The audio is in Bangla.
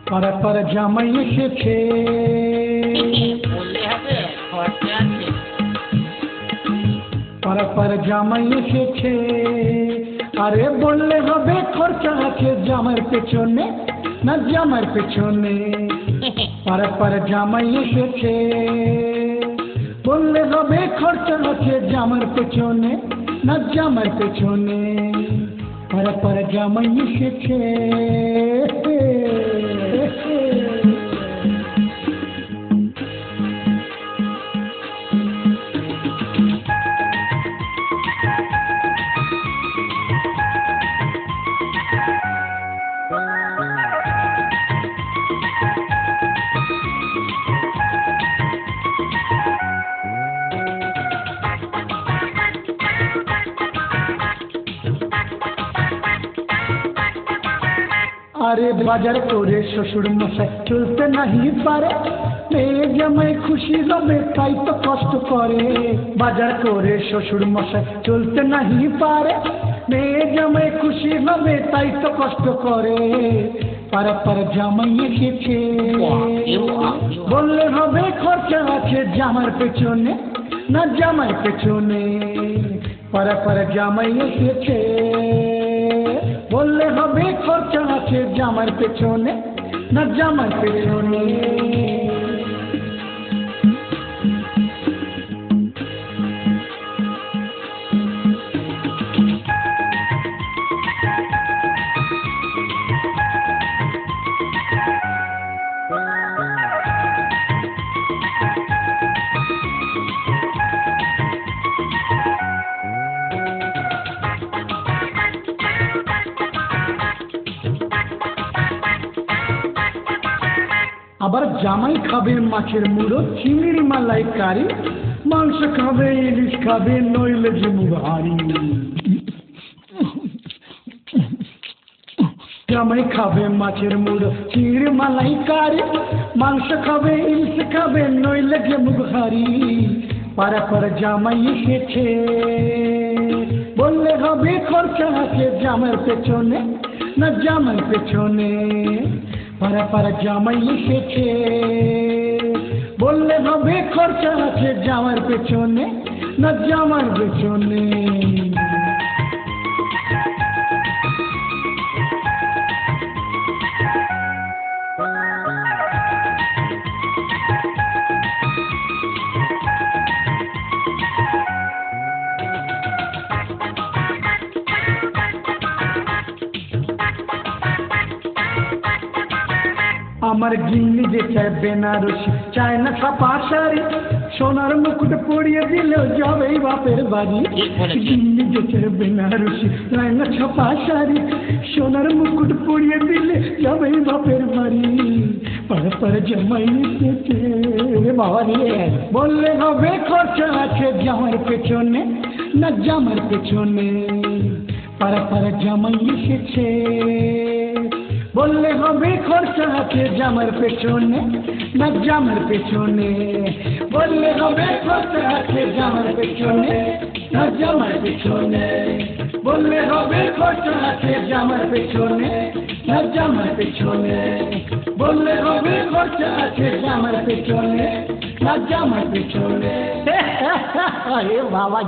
পাড়া পাড়া জামাই এসেছে, বললে হবে, খরচা আছে। পাড়া পাড়া জামাই এসেছে, আরে বললে হবে খরচা আছে জামার পেছনে, না জামার পেছনে। পাড়া পাড়া জামাই এসেছে, বললে হবে খরচা আছে জামার পেছনে, না জামার পেছনে। পাড়া পাড়া জামাই এসেছে। আরে বাজার করে শ্বশুর মশাই চলতে নাহি পারে, মেয়ে জামাই খুশি হবে তাই তো কষ্ট করে। বাজার করে শ্বশুর মশাই চলতে নাহি পারে, মেয়ে জামাই খুশি হবে তাই তো কষ্ট করে। পাড়া পাড়া জামাই এসেছে, বললে হবে খরচা আছে জামার পেছনে, না জামার পেছনে। পাড়া পাড়া জামাই এসেছে, বললে হবে খরচা আছে জামার পেছনে, না জামার পেছনে। আবার জামাই খাবে মাছের মুড়ো, চিংড়ি মালাইকারি, মাংস খাবে ইলিশ খাবে নইলে যে মুড়ারি। জামাই খাবে মাছের মুড়ো, চিংড়ি মালাইকারি, মাংস খাবে ইলিশ খাবে নইলে যে মুড়ারি। পাড়া পাড়া জামাই এসেছে, বললে হবে খরচা আছে জামার পেছনে, না জামার পেছনে। পাড়া পাড়া জামাই এসেছে, বললে হবে খরচা আছে জামার পেছনে, না জামার পেছনে। আমার গিন্নি যে চায় বেনারসি, চায় না ছাপা শাড়ি, সোনার মুকুট পরিয়ে দিলেও যাবেই বাপের বাড়ি। গিন্নি যে চায় বেনারসি, চায় না ছাপা শাড়ি, সোনার মুকুট পরিয়ে দিলে যাবেই বাপের বাড়ি। পাড়া পাড়া জামাই এসেছে, বাবা রে, বললে হবে খরচা আছে জামার পেছনে, না জামার পেছনে। পাড়া পাড়া জামাই এসেছে, বললে হবে খরচা আছে জামার পেছনে, না জামার পেছনে। বললে হবে খরচা আছে জামার পেছনে, না জামার পেছনে। বললে হবে খরচা আছে জামার পেছনে, না জামার পেছনে। বললে হবে খরচা আছে জামার পেছনে, না জামার পেছনে। আরে বাবা,